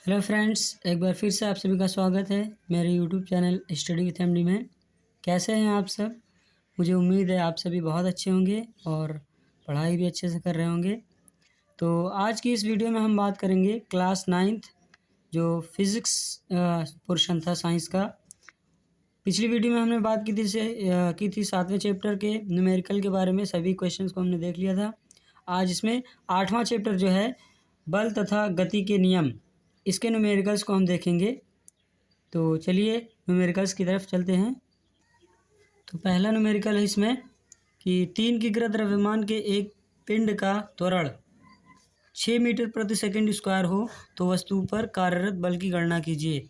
Hello friends, एक बार फिर से आप सभी का स्वागत है मेरे YouTube channel study with MD में। कैसे हैं आप सब? मुझे उम्मीद है आप सभी बहुत अच्छे होंगे और पढ़ाई भी अच्छे से कर रहे होंगे। तो आज की इस वीडियो में हम बात करेंगे क्लास 9th जो फिज़िक्स पोर्शन था साइंस का। पिछली वीडियो में हमने बात की थी 7वें चैप्टर के न्यूमेरिकल के बारे में। सभी क्वेश्चंस को हमने देख लिया था। आज इसमें 8वां चैप्टर जो है बल तथा गति के नियम, इसके न्यूमेरिकल्स को हम देखेंगे। तो चलिए न्यूमेरिकल्स की तरफ चलते हैं। तो पहला न्यूमेरिकल है इसमें कि 3 किग्रा द्रव्यमान के एक पिंड का त्वरण 6 मीटर प्रति सेकंड स्क्वायर हो तो वस्तु पर कार्यरत बल की गणना कीजिए।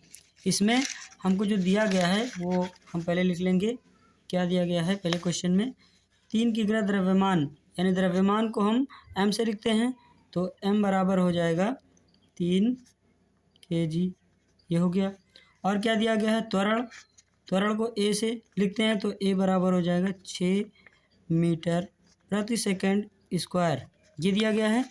इसमें हमको जो दिया गया है वो हम पहले लिख लेंगे। क्या दिया गया है पहले क्वेश्चन में? 3 किग्रा द्रव्यमान, यानी द्रव्यमान को हम m से लिखते हैं, तो m बराबर हो जाएगा 3 kg, ये हो गया। और क्या दिया गया है? त्वरण को a से लिखते हैं, तो a बराबर हो जाएगा 6 मीटर प्रति सेकंड स्क्वायर, ये दिया गया है।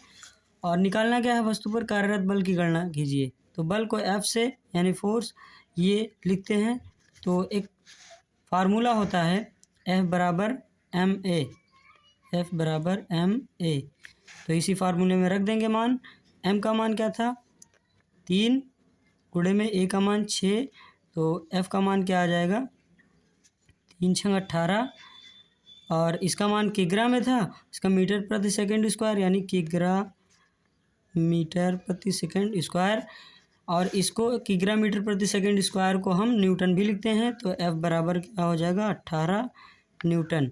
और निकालना क्या है? वस्तु पर कार्यरत बल की गणना कीजिए। तो बल को F से यानी फोर्स ये लिखते हैं। तो एक फार्मूला होता है F बराबर ma, F बराबर ma। तो इसी फार्मूले में रख देंगे मान। m का मान क्या था? 3 गुणे में a का मान 6, तो f का मान क्या आ जाएगा? 3 छंग 18, और इसका मान किग्रा में था, इसका मीटर प्रति सेकंड स्क्वायर यानी किग्रा मीटर प्रति सेकंड स्क्वायर, और इसको किग्रा मीटर प्रति सेकंड स्क्वायर को हम न्यूटन भी लिखते हैं। तो f बराबर क्या हो जाएगा? 18 न्यूटन।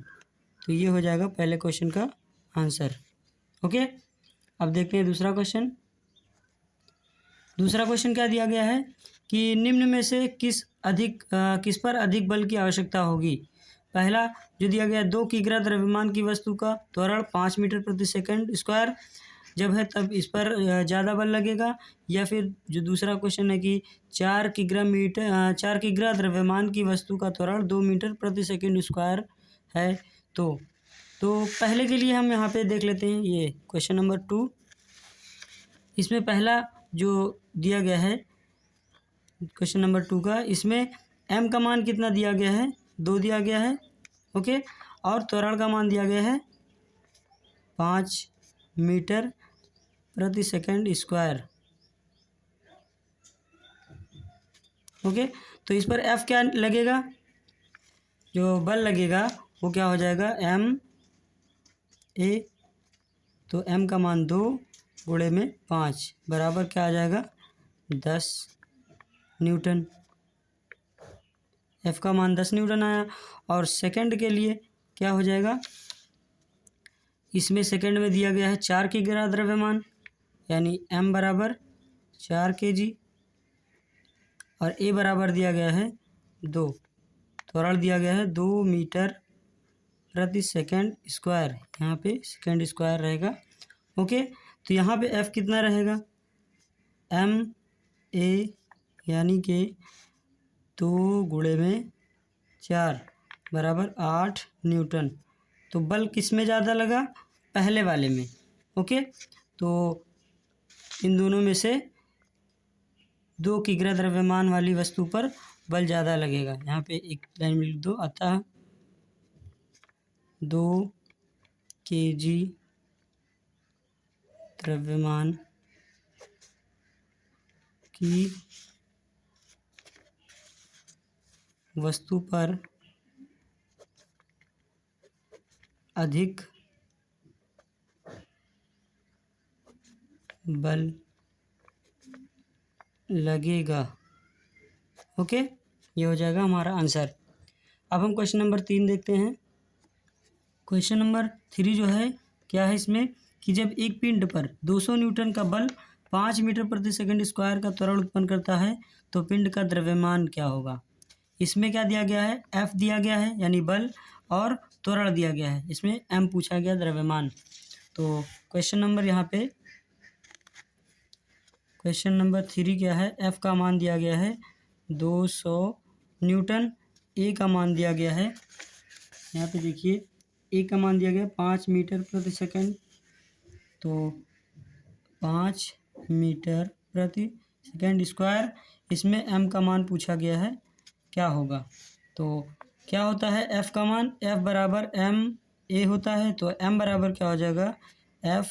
तो ये हो जाएगा पहले क्वेश्चन का आंसर। ओके, अब देखते हैं दूसरा क्वेश्चन। दूसरा क्वेश्चन क्या दिया गया है कि निम्न में से किस पर अधिक बल की आवश्यकता होगी? पहला जो दिया गया 2 किग्रा द्रव्यमान की वस्तु का त्वरण 5 मीटर प्रति सेकंड स्क्वायर जब है तब इस पर ज़्यादा बल लगेगा, या फिर जो दूसरा क्वेश्चन है कि 4 किग्रा द्रव्यमान की वस्तु का त्वरण 2 मीटर प्रति सेकंड स्क्वायर है। तो पहले के लिए हम यहाँ पे देख लेते हैं ये क्वेश्चन नंबर 2। इसमें पहला जो दिया गया है क्वेश्चन नंबर 2 का, इसमें m का मान कितना दिया गया है? 2 दिया गया है। ओके, और त्वरण का मान दिया गया है 5 मीटर प्रति सेकंड स्क्वायर। ओके, तो इस पर f क्या लगेगा? जो बल लगेगा वो क्या हो जाएगा? m a। तो m का मान 2 गुणे में 5 बराबर क्या आ जाएगा? 10 न्यूटन। f का मान 10 न्यूटन आया। और सेकंड के लिए क्या हो जाएगा? इसमें सेकंड में दिया गया है 4 किग्रा द्रव्यमान, यानी m बराबर 4 kg, और a बराबर दिया गया है 2, त्वरण दिया गया है 2 मीटर प्रति सेकंड स्क्वायर, यहाँ पे सेकंड स्क्वायर रहेगा। ओके, तो यहाँ पे f कितना रहेगा? m a यानी कि 2 गुणे में 4 बराबर 8 न्यूटन। तो बल किस में ज़्यादा लगा? पहले वाले में। ओके, तो इन दोनों में से 2 किग्रा द्रव्यमान वाली वस्तु पर बल ज़्यादा लगेगा। यहाँ पे एक लाइन में लिख दो, अतः 2 kg द्रव्यमान की वस्तु पर अधिक बल लगेगा। ओके, ये हो जाएगा हमारा आंसर। अब हम क्वेश्चन नंबर 3 देखते हैं। क्वेश्चन नंबर 3 जो है क्या है इसमें कि जब एक पिंड पर 200 न्यूटन का बल 5 मीटर प्रति सेकंड स्क्वायर का त्वरण उत्पन्न करता है तो पिंड का द्रव्यमान क्या होगा? इसमें क्या दिया गया है? F दिया गया है यानी बल, और त्वरण दिया गया है। इसमें m पूछा गया द्रव्यमान। तो क्वेश्चन नंबर यहाँ पे क्वेश्चन नंबर 3 क्या है? F का मान दिया गया है 200 न्यूटन, A का मान दिया गया है, यहाँ पे देखिए A का मान दिया गया 5 मीटर प्रति सेकंड, तो 5 मीटर प्रति सेकेंड स्क्वायर। इसमें m का मान पूछा गया है क्या होगा, तो क्या होता है f का मान, f बराबर m a होता है, तो m बराबर क्या हो जाएगा f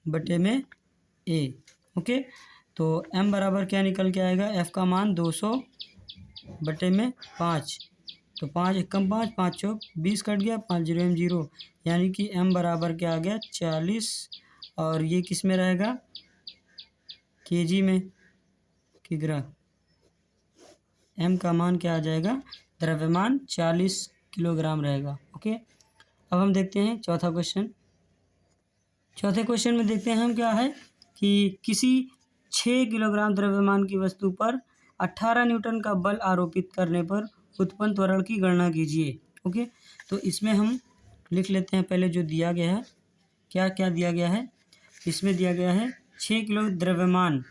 बटे में a। ओके, तो m बराबर क्या निकल के आएगा, f का मान 200 बटे में 5, तो 5 एकम 5, 5 चौक 20 कट गया, 5 जीरो m जीरो, यानी कि m बराबर क्या आ गया 40, और ये किस में रहेगा kg में, किग्रा। m का मान क्या आ जाएगा, द्रव्यमान 40 किलोग्राम रहेगा। ओके, अब हम देखते हैं चौथा क्वेश्चन। चौथे क्वेश्चन में देखते हैं हम क्या है कि किसी 6 किलोग्राम द्रव्यमान की वस्तु पर 18 न्यूटन का बल आरोपित करने पर उत्पन्न त्वरण की गणना कीजिए। ओके, तो इसमें हम लिख लेते हैं पहले जो दिया गया है, क्या क्या दिया गया है। इसमें दिया गया है 6 किलो द्रव्यमान,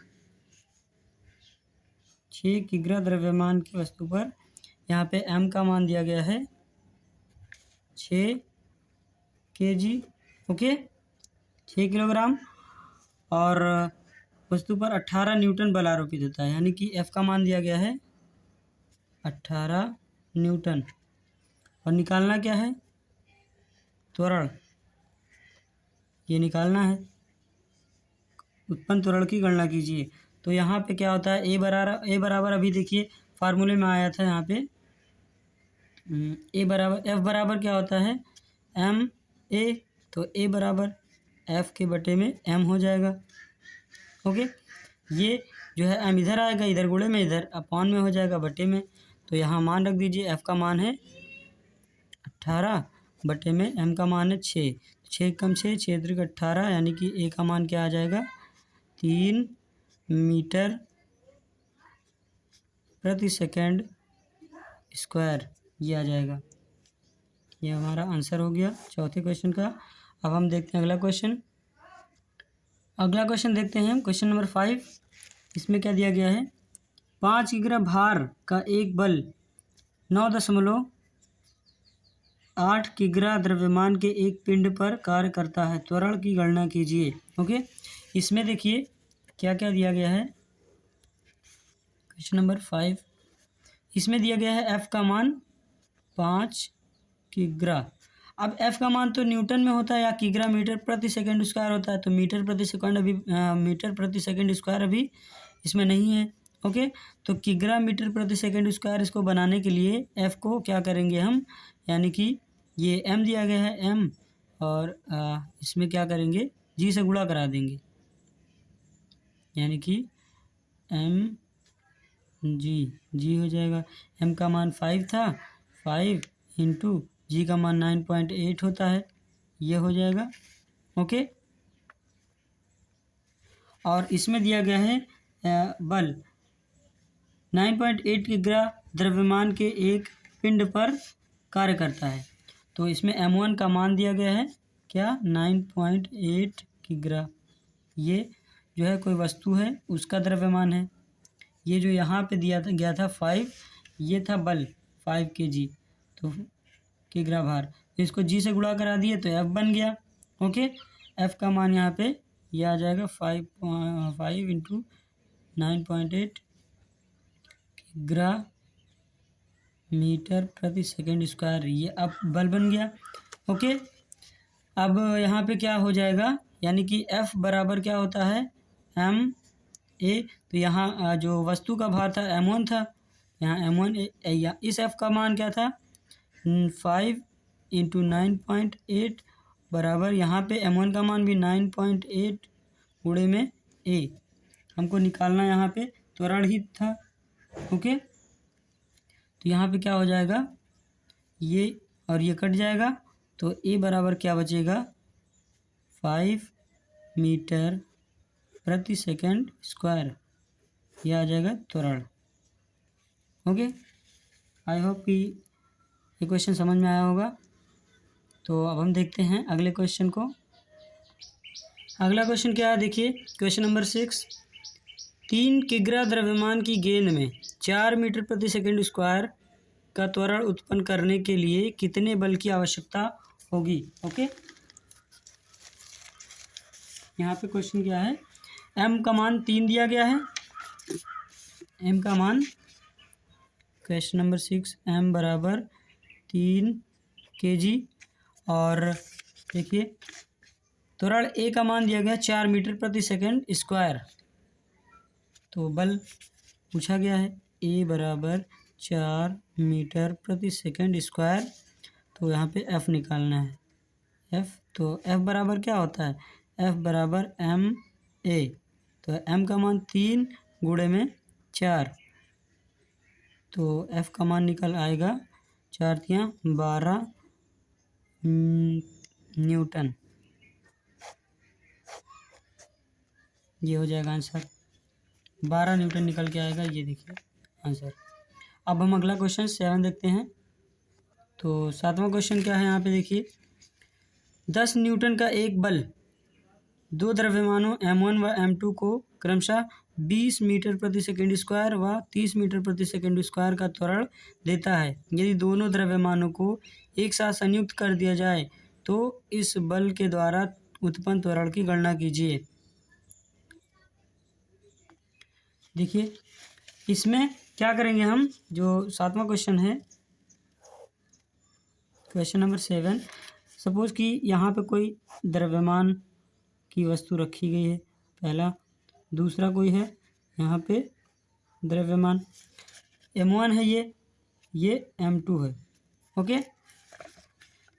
6 किग्रा द्रव्यमान की वस्तु पर यहाँ पे m का मान दिया गया है 6 kg। ओके, 6 किलोग्राम, और वस्तु पर 18 न्यूटन बल आरोपित होता है, यानी कि f का मान दिया गया है 18 न्यूटन, और निकालना क्या है त्वरण, ये निकालना है, उत्पन्न त्वरण की गणना कीजिए। तो यहाँ पे क्या होता है ए बराबर अभी देखिए फार्मूले में आया था, यहाँ पे ए बराबर एफ बराबर क्या होता है एम ए, तो ए बराबर एफ के बटे में एम हो जाएगा। ओके, ये जो है एम इधर आएगा, इधर गुणे में, इधर अपॉन में हो जाएगा बटे में, तो यहाँ मान रख दीजिए, एफ का मान है 18 बटे में एम का मान है 6, 6 कम 6, 6 त्रिक 18, यानी कि ए का मान क्या आ जाएगा 3 मीटर प्रति सेकंड स्क्वायर, ये आ जाएगा। ये हमारा आंसर हो गया चौथे क्वेश्चन का। अब हम देखते हैं अगला क्वेश्चन। अगला क्वेश्चन देखते हैं हम, क्वेश्चन नंबर 5। इसमें क्या दिया गया है, 5 किग्रा भार का एक बल 9.8 किग्रा द्रव्यमान के एक पिंड पर कार्य करता है, त्वरण की गणना कीजिए। ओके, इसमें देखिए क्या क्या दिया गया है, क्वेश्चन नंबर 5। इसमें दिया गया है f का मान 5 किग्रा। अब f का मान तो न्यूटन में होता है या किग्रा मीटर प्रति सेकंड स्क्वायर होता है, तो मीटर प्रति सेकंड अभी मीटर प्रति सेकंड स्क्वायर अभी इसमें नहीं है। ओके, तो किग्रा मीटर प्रति सेकंड स्क्वायर, इसको बनाने के लिए f को क्या करेंगे हम, यानी कि ये m दिया गया है m, और इसमें क्या करेंगे g से गुणा करा देंगे, यानी कि m जी हो जाएगा। m का मान 5 था, 5 इंटू जी का मान 9.8 होता है, ये हो जाएगा। ओके, और इसमें दिया गया है बल 9.8 किग्रा द्रव्यमान के एक पिंड पर कार्य करता है, तो इसमें m1 का मान दिया गया है क्या 9.8 किग्रा। ये जो है कोई वस्तु है उसका द्रव्यमान है, ये जो यहाँ पे दिया गया था 5, ये था बल 5 kg, तो किग्रा भार, तो इसको जी से गुणा करा दिए तो एफ बन गया। ओके, एफ का मान यहाँ पे ये आ जाएगा 5 इंटू 9.8 किग्रा मीटर प्रति सेकंड स्क्वायर, ये अब बल बन गया। ओके, अब यहाँ पे क्या हो जाएगा, यानी कि एफ बराबर क्या होता है एम ए, तो यहाँ जो वस्तु का भार था m1 था, यहाँ m1 या इस f का मान क्या था 5 इंटू 9.8 बराबर, यहाँ पे m1 का मान भी 9.8 गुणे में a, हमको निकालना यहाँ पे त्वरण ही था। ओके, तो यहाँ पे क्या हो जाएगा, ये और ये कट जाएगा, तो a बराबर क्या बचेगा 5 मीटर प्रति सेकंड स्क्वायर, यह आ जाएगा त्वरण। ओके, आई होप कि ये क्वेश्चन समझ में आया होगा। तो अब हम देखते हैं अगले क्वेश्चन को। अगला क्वेश्चन क्या है देखिए, क्वेश्चन नंबर 6। 3 किग्रा द्रव्यमान की गेंद में 4 मीटर प्रति सेकंड स्क्वायर का त्वरण उत्पन्न करने के लिए कितने बल की आवश्यकता होगी। ओके, यहाँ पे क्वेश्चन क्या है, m का मान 3 दिया गया है, m का मान, क्वेश्चन नंबर 6, m बराबर 3 kg। और देखिए त्वरण a का मान दिया गया 4 मीटर प्रति सेकंड स्क्वायर। तो बल पूछा गया है a बराबर 4 मीटर प्रति सेकंड स्क्वायर। तो यहाँ पे f निकालना है, f। तो f बराबर क्या होता है, f बराबर m a। तो m का मान 3 गुणे में 4, तो f का मान निकल आएगा 4 तियाँ 12 न्यूटन। ये हो जाएगा आंसर, 12 न्यूटन निकल के आएगा। ये देखिए आंसर। अब हम अगला क्वेश्चन 7 देखते हैं। तो 7वां क्वेश्चन क्या है यहाँ पे देखिए, 10 न्यूटन का एक बल दो द्रव्यमानों m1 व m2 को क्रमशः 20 मीटर प्रति सेकंड स्क्वायर व 30 मीटर प्रति सेकंड स्क्वायर का त्वरण देता है। यदि दोनों द्रव्यमानों को एक साथ संयुक्त कर दिया जाए तो इस बल के द्वारा उत्पन्न त्वरण की गणना कीजिए। देखिए इसमें क्या करेंगे हम, जो 7वां क्वेश्चन है, क्वेश्चन नंबर 7। सपोज कि यहाँ पे कोई द्रव्यमान की वस्तु रखी गई है, पहला। दूसरा कोई है यहाँ पे द्रव्यमान m1 है, ये m2 है। ओके,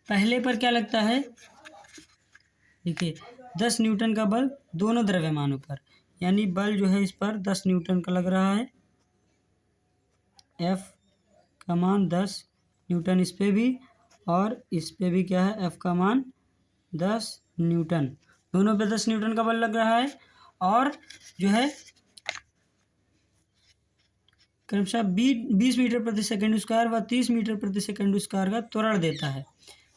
पहले पर क्या लगता है, देखिए 10 न्यूटन का बल दोनों द्रव्यमानों पर, यानी बल जो है इस पर 10 न्यूटन का लग रहा है। F का मान 10 न्यूटन इस पे भी, और इस पे भी क्या है, F का मान 10 न्यूटन। दोनों पे 10 न्यूटन का बल लग रहा है। और जो है क्रमशः 20 मीटर प्रति सेकंड स्क्वायर व 30 मीटर प्रति सेकंड स्क्वायर का त्वरण देता है।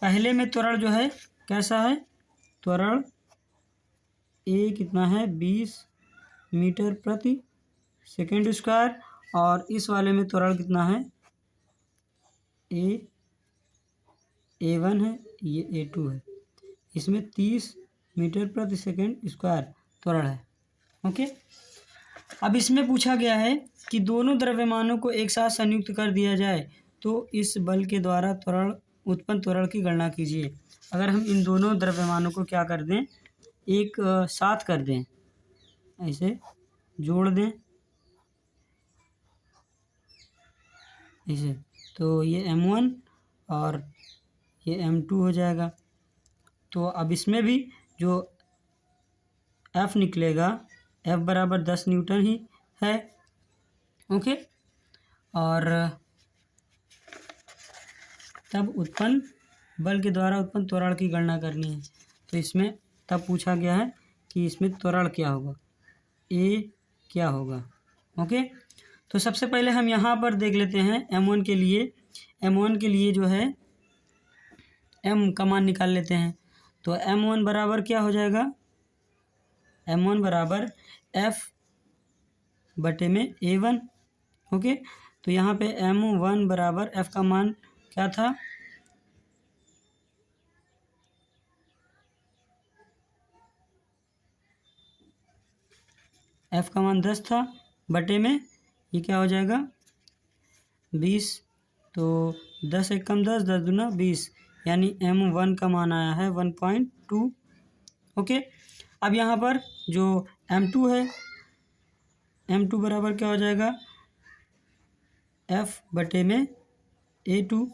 पहले में त्वरण जो है कैसा है, त्वरण ए कितना है, 20 मीटर प्रति सेकंड स्क्वायर, और इस वाले में त्वरण कितना है, A1 है, ये A2 है। इसमें 30 मीटर प्रति सेकंड स्क्वायर त्वरण है। ओके, अब इसमें पूछा गया है कि दोनों द्रव्यमानों को एक साथ संयुक्त कर दिया जाए तो इस बल के द्वारा त्वरण उत्पन्न त्वरण की गणना कीजिए। अगर हम इन दोनों द्रव्यमानों को क्या कर दें, एक साथ कर दें, ऐसे जोड़ दें ऐसे, तो ये m1 और ये m2 हो जाएगा। तो अब इसमें भी जो F निकलेगा, F बराबर 10 न्यूटन ही है। ओके, और तब उत्पन्न बल के द्वारा उत्पन्न त्वरण की गणना करनी है। तो इसमें तब पूछा गया है कि इसमें त्वरण क्या होगा, A क्या होगा। ओके, तो सबसे पहले हम यहाँ पर देख लेते हैं m1 के लिए। m1 के लिए जो है m का मान निकाल लेते हैं। तो m1 बराबर क्या हो जाएगा, m1 बराबर F बटे में A1। ओके, तो यहाँ पे m1 बराबर F का मान क्या था, F का मान 10 था, बटे में ये क्या हो जाएगा 20। तो 10 एक कम 10, 10 दूना 20, यानी m1 का मान आया है 1.2। ओके, अब यहाँ पर जो m2 है, m2 बराबर क्या हो जाएगा, F बटे में A2।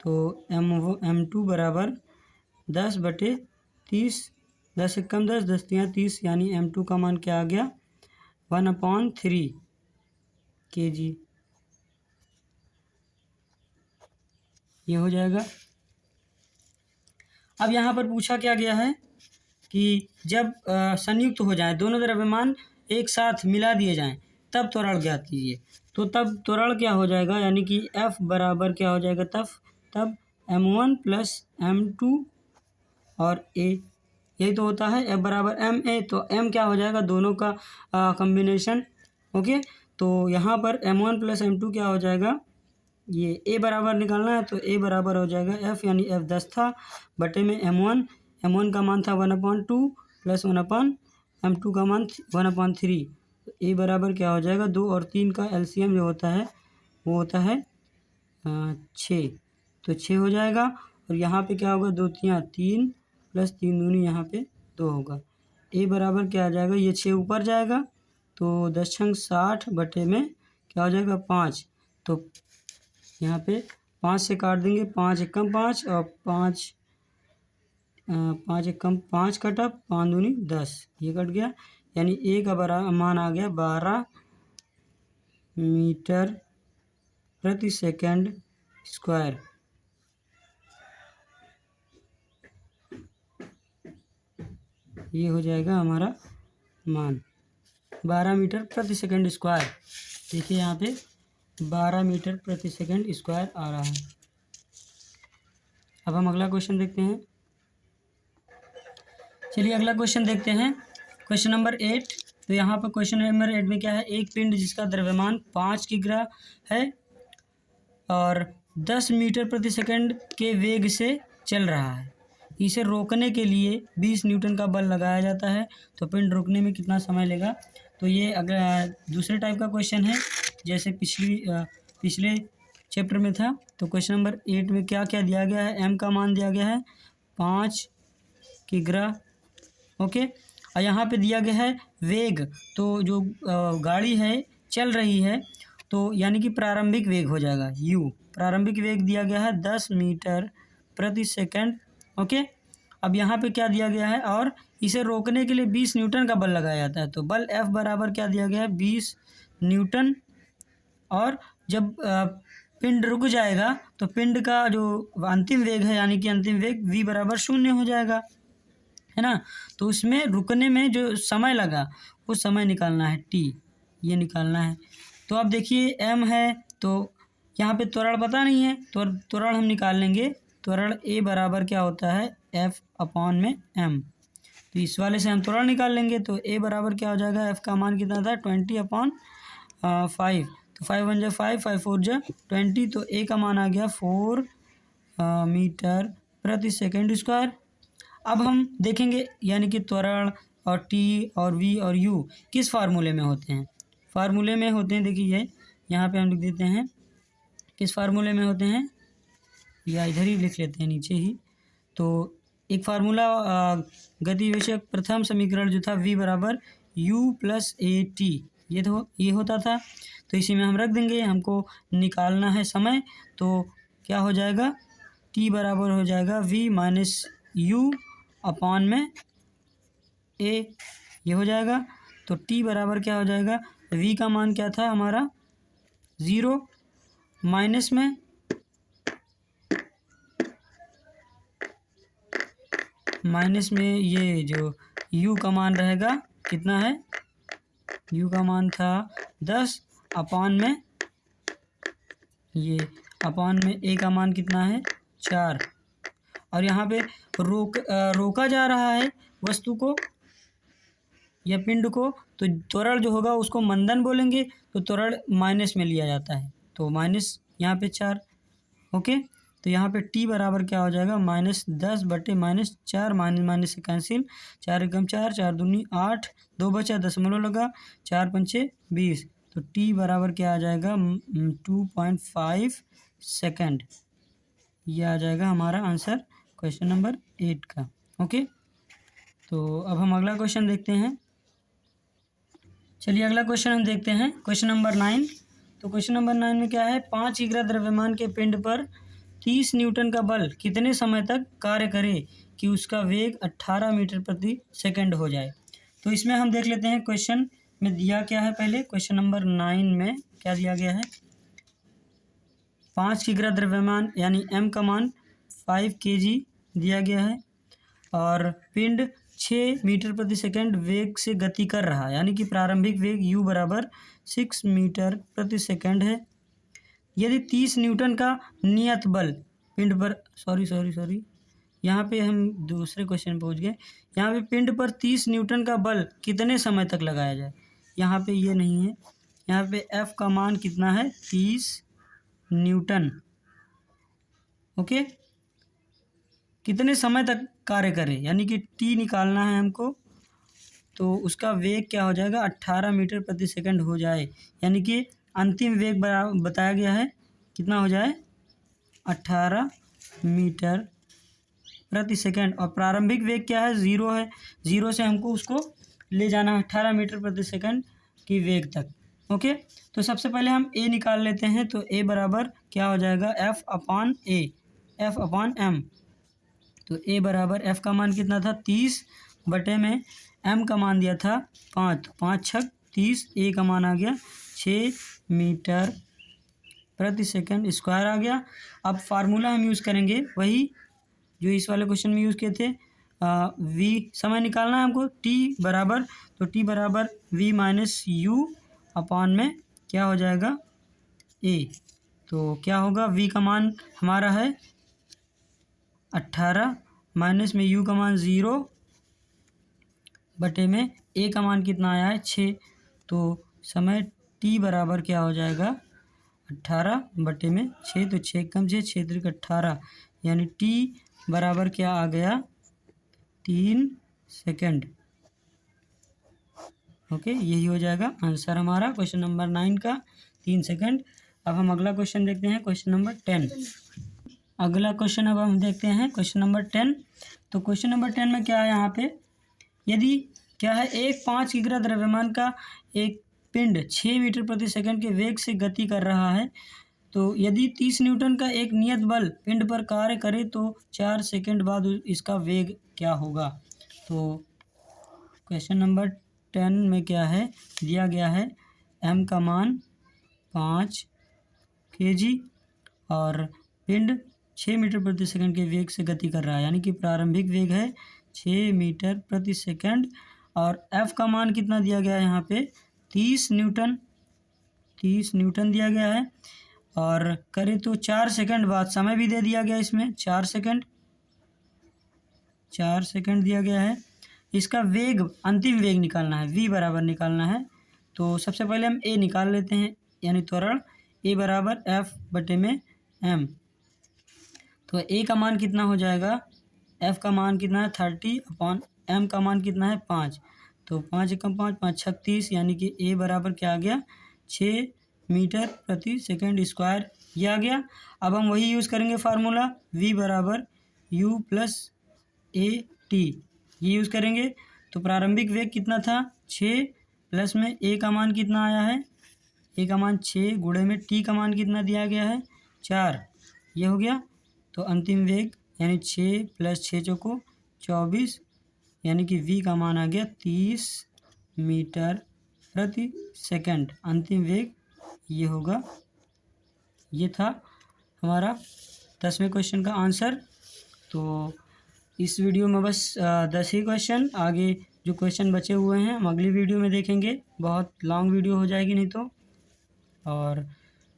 तो m2 बराबर 10 बटे 30, 10 एक कम 10, 10 तियाँ 30, यानी m2 का मान क्या आ गया 1/3 kg। ये हो जाएगा। अब यहाँ पर पूछा क्या गया है कि जब संयुक्त हो जाए, दोनों द्रव्यमान एक साथ मिला दिए जाएं, तब त्वरण ज्ञात कीजिए। तो तब त्वरण क्या हो जाएगा, यानी कि F बराबर क्या हो जाएगा, तब m1 प्लस m2 और A, यही तो होता है F बराबर ma। तो m क्या हो जाएगा, दोनों का कम्बिनेशन। ओके, तो यहाँ पर m1 प्लस m2 क्या हो जाएगा, ये A बराबर निकालना है, तो A बराबर हो जाएगा F, यानी F 10 था, बटे में m1 का मान था 1/2 प्लस 1/m2 का मान 1/3। ए बराबर क्या हो जाएगा, 2 और 3 का एलसीएम जो होता है वो होता है 6, तो 6 हो जाएगा। और यहाँ पे क्या होगा, 2 3 3 प्लस 3 दूनी यहाँ पे 2 होगा। ए बराबर क्या आ जाएगा, ये 6 ऊपर जाएगा तो 10 छंग 60 बटे में क्या हो जाएगा 5, तो यहाँ पे 5 से काट देंगे, 5 एकम 5 और 5 एकम 5 कटा, 5 दूनी 10, ये कट गया। यानी ए का मान आ गया 12 मीटर प्रति सेकंड स्क्वायर। ये हो जाएगा हमारा मान 12 मीटर प्रति सेकंड स्क्वायर। देखिए यहाँ पे 12 मीटर प्रति सेकंड स्क्वायर आ रहा है। अब हम अगला क्वेश्चन देखते हैं। चलिए अगला क्वेश्चन देखते हैं, क्वेश्चन नंबर 8। तो यहाँ पर क्वेश्चन नंबर 8 में क्या है, एक पिंड जिसका द्रव्यमान 5 किग्रा है और 10 मीटर प्रति सेकंड के वेग से चल रहा है, इसे रोकने के लिए 20 न्यूटन का बल लगाया जाता है, तो पिंड रुकने में कितना समय लेगा। तो ये अगर दूसरे टाइप का क्वेश्चन है जैसे पिछले चैप्टर में था। तो क्वेश्चन नंबर 8 में क्या क्या दिया गया है, एम का मान दिया गया है 5 किग्रा, ओके। और यहाँ पे दिया गया है वेग, तो जो गाड़ी है चल रही है तो यानी कि प्रारंभिक वेग हो जाएगा u, प्रारंभिक वेग दिया गया है 10 मीटर प्रति सेकंड, ओके। अब यहाँ पे क्या दिया गया है, और इसे रोकने के लिए 20 न्यूटन का बल लगाया जाता है, तो बल F बराबर क्या दिया गया है 20 न्यूटन। और जब पिंड रुक जाएगा तो पिंड का जो अंतिम वेग है यानी कि अंतिम वेग v बराबर 0 हो जाएगा, है ना। तो उसमें रुकने में जो समय लगा वो समय निकालना है t, ये निकालना है। तो अब देखिए m है तो यहाँ पे त्वरण पता नहीं है, तो त्वरण हम निकाल लेंगे। त्वरण a बराबर क्या होता है F अपॉन में m, तो इस वाले से हम त्वरण निकाल लेंगे। तो a बराबर क्या हो जाएगा, F का मान कितना था 20/5, तो 5 1 जा 5, 5 4 जा 20, तो a का मान आ गया 4 मीटर प्रति सेकंड स्क्वायर। अब हम देखेंगे यानी कि त्वरण और t और v और u किस फार्मूले में होते हैं, फार्मूले में होते हैं। देखिए ये यहाँ पे हम लिख देते हैं किस फार्मूले में होते हैं, या इधर ही लिख लेते हैं नीचे ही। तो एक फार्मूला गति विषयक प्रथम समीकरण जो था v बराबर u प्लस ए टी, ये होता था, तो इसी में हम रख देंगे। हमको निकालना है समय, तो क्या हो जाएगा t बराबर हो जाएगा v माइनस u अपॉन में a, ये हो जाएगा। तो t बराबर क्या हो जाएगा, v का मान क्या था हमारा 0, माइनस में ये जो u का मान रहेगा कितना है, u का मान था 10 अपॉन में ये अपॉन में a का मान कितना है 4। और यहाँ पे रोका जा रहा है वस्तु को या पिंड को, तो त्वरण जो होगा उसको मंदन बोलेंगे, तो त्वरण माइनस में लिया जाता है, तो माइनस यहाँ पे 4, ओके। तो यहाँ पे t बराबर क्या हो जाएगा -10 बटे -4, माइनस से कैंसिल, 4 एकम 4, 4 दूनी 8, 2 बचा दशमलव लगा, 4 पंचे 20, तो t बराबर क्या आ जाएगा 2.5 सेकंड। ये आ जाएगा हमारा आंसर क्वेश्चन नंबर 8 का, ओके। तो अब हम अगला क्वेश्चन देखते हैं। चलिए अगला क्वेश्चन हम देखते हैं, क्वेश्चन नंबर 9। तो क्वेश्चन नंबर 9 में क्या है, 5 किग्रा द्रव्यमान के पिंड पर 30 न्यूटन का बल कितने समय तक कार्य करे कि उसका वेग 18 मीटर प्रति सेकंड हो जाए। तो इसमें हम देख लेते हैं क्वेश्चन में दिया क्या है। पहले क्वेश्चन नंबर 9 में क्या दिया गया है, 5 किग्रा द्रव्यमान यानी m का मान 5 kg दिया गया है और पिंड 6 मीटर प्रति सेकंड वेग से गति कर रहा है, यानी कि प्रारंभिक वेग u बराबर 6 मीटर प्रति सेकंड है। यदि 30 न्यूटन का नियत बल पिंड पर सॉरी यहाँ पे हम दूसरे क्वेश्चन पहुँच गए। यहाँ पे पिंड पर 30 न्यूटन का बल कितने समय तक लगाया जाए, यहाँ पे ये नहीं है। यहाँ पे F का मान कितना है 30 न्यूटन, ओके। कितने समय तक कार्य करे यानी कि t निकालना है हमको, तो उसका वेग क्या हो जाएगा 18 मीटर प्रति सेकंड हो जाए, यानी कि अंतिम वेग बताया गया है कितना हो जाए 18 मीटर प्रति सेकंड, और प्रारंभिक वेग क्या है 0 है, 0 से हमको उसको ले जाना है 18 मीटर प्रति सेकंड की वेग तक। ओके, तो सबसे पहले हम ए निकाल लेते हैं। तो ए बराबर क्या हो जाएगा एफ अपॉन एम। तो ए बराबर एफ का मान कितना था 30 बटे में एम का मान दिया था 5, 5 छक 30, ए का मान आ गया 6 मीटर प्रति सेकंड स्क्वायर आ गया। अब फार्मूला हम यूज़ करेंगे वही जो इस वाले क्वेश्चन में यूज़ किए थे। वी समय निकालना है हमको, टी बराबर, तो टी बराबर वी माइनस यू अपॉन में क्या हो जाएगा ए। तो क्या होगा वी का मान हमारा है 18 माइनस में यू का मान 0 बटे में ए का मान कितना आया है 6। तो समय टी बराबर क्या हो जाएगा 18 बटे में 6, तो 6 कम 6 3 18, यानी टी बराबर क्या आ गया 3 सेकंड। ओके, यही हो जाएगा आंसर हमारा क्वेश्चन नंबर 9 का 3 सेकंड। अब हम अगला क्वेश्चन देखते हैं, क्वेश्चन नंबर 10। अगला क्वेश्चन अब हम देखते हैं क्वेश्चन नंबर 10। तो क्वेश्चन नंबर 10 में क्या है यहाँ पे, यदि क्या है एक 5 किग्रा द्रव्यमान का एक पिंड 6 मीटर प्रति सेकंड के वेग से गति कर रहा है, तो यदि 30 न्यूटन का एक नियत बल पिंड पर कार्य करे तो 4 सेकंड बाद इसका वेग क्या होगा। तो क्वेश्चन नंबर 10 में क्या है दिया गया है m का मान 5 kg और पिंड 6 मीटर प्रति सेकंड के वेग से गति कर रहा है, यानी कि प्रारंभिक वेग है 6 मीटर प्रति सेकंड, और f का मान कितना दिया गया है यहाँ पे 30 न्यूटन दिया गया है, और करें तो 4 सेकंड बाद समय भी दे दिया गया इसमें 4 सेकंड दिया गया है। इसका वेग अंतिम वेग निकालना है, v बराबर निकालना है। तो सबसे पहले हम a निकाल लेते हैं, यानी त्वरण a बराबर f बटे में m। तो a का मान कितना हो जाएगा, f का मान कितना है 30 अपॉन m का मान कितना है 5, तो 5 एकम 5, 5 छक 30, यानी कि a बराबर क्या आ गया 6 मीटर प्रति सेकंड स्क्वायर, ये आ गया। अब हम वही यूज़ करेंगे फार्मूला v बराबर u प्लस ए टी, ये यूज़ करेंगे। तो प्रारंभिक वेग कितना था 6 प्लस में a का मान कितना आया है, a का मान 6 गुणे में t का मान कितना दिया गया है 4, ये हो गया। तो अंतिम वेग यानी 6 प्लस 6 चौको 24, यानी कि v का मान आ गया 30 मीटर प्रति सेकंड, अंतिम वेग ये होगा। ये था हमारा 10वें क्वेश्चन का आंसर। तो इस वीडियो में बस 10 ही क्वेश्चन, आगे जो क्वेश्चन बचे हुए हैं हम अगली वीडियो में देखेंगे, बहुत लॉन्ग वीडियो हो जाएगी नहीं तो। और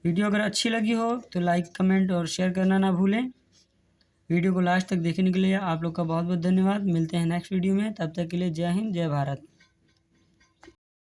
वीडियो अगर अच्छी लगी हो तो लाइक कमेंट और शेयर करना ना भूलें। वीडियो को लास्ट तक देखने के लिए आप लोग का बहुत बहुत धन्यवाद। मिलते हैं नेक्स्ट वीडियो में, तब तक के लिए जय हिंद जय भारत।